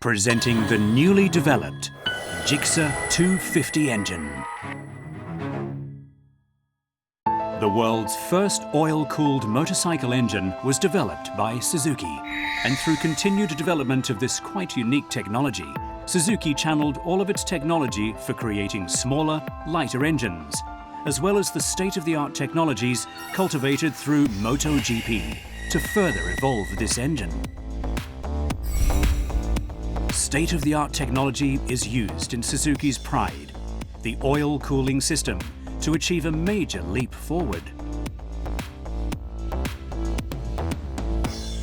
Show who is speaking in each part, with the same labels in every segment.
Speaker 1: presenting the newly developed GIXXER 250 engine. The world's first oil-cooled motorcycle engine was developed by Suzuki, and through continued development of this quite unique technology, Suzuki channeled all of its technology for creating smaller, lighter engines, as well as the state-of-the-art technologies cultivated through MotoGP to further evolve this engine. State-of-the-art technology is used in Suzuki's pride, the oil cooling system, to achieve a major leap forward.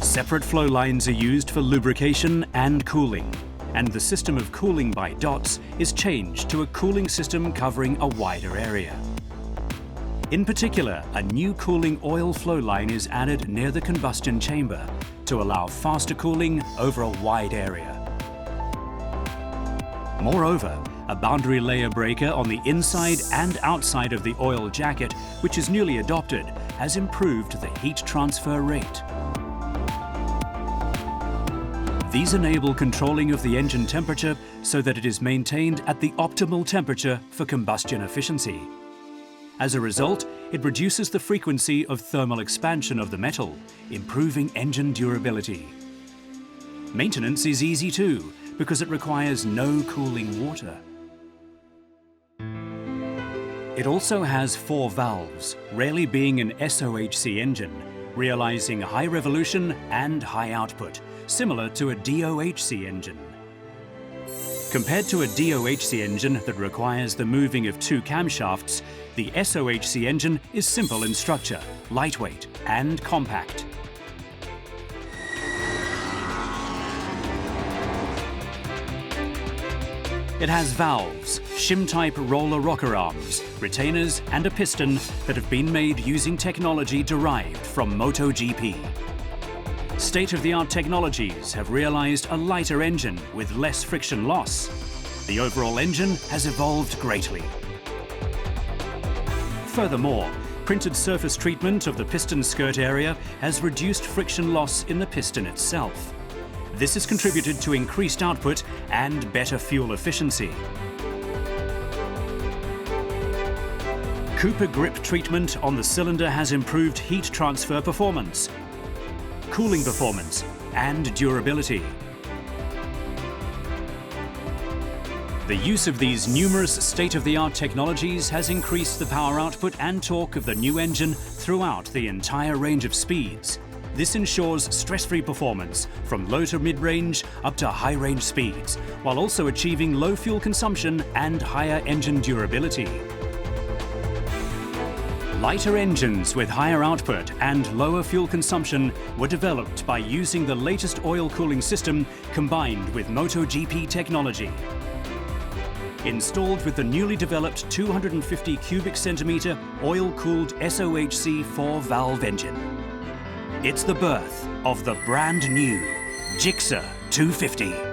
Speaker 1: Separate flow lines are used for lubrication and cooling, and the system of cooling by dots is changed to a cooling system covering a wider area. In particular, a new cooling oil flow line is added near the combustion chamber to allow faster cooling over a wide area. Moreover, a boundary layer breaker on the inside and outside of the oil jacket, which is newly adopted, has improved the heat transfer rate. These enable controlling of the engine temperature so that it is maintained at the optimal temperature for combustion efficiency. As a result, it reduces the frequency of thermal expansion of the metal, improving engine durability. Maintenance is easy too, because it requires no cooling water. It also has 4 valves, rarely being an SOHC engine, realizing high revolution and high output, similar to a DOHC engine. Compared to a DOHC engine that requires the moving of 2 camshafts, the SOHC engine is simple in structure, lightweight and compact. It has valves, shim-type roller rocker arms, retainers and a piston that have been made using technology derived from MotoGP. State-of-the-art technologies have realized a lighter engine with less friction loss. The overall engine has evolved greatly. Furthermore, printed surface treatment of the piston skirt area has reduced friction loss in the piston itself. This has contributed to increased output and better fuel efficiency. Cooper grip treatment on the cylinder has improved heat transfer performance, cooling performance, and durability. The use of these numerous state-of-the-art technologies has increased the power output and torque of the new engine throughout the entire range of speeds. This ensures stress-free performance from low to mid-range up to high-range speeds, while also achieving low fuel consumption and higher engine durability. Lighter engines with higher output and lower fuel consumption were developed by using the latest oil cooling system combined with MotoGP technology. Installed with the newly developed 250 cubic centimeter oil-cooled SOHC 4-valve engine. It's the birth of the brand new GIXXER 250.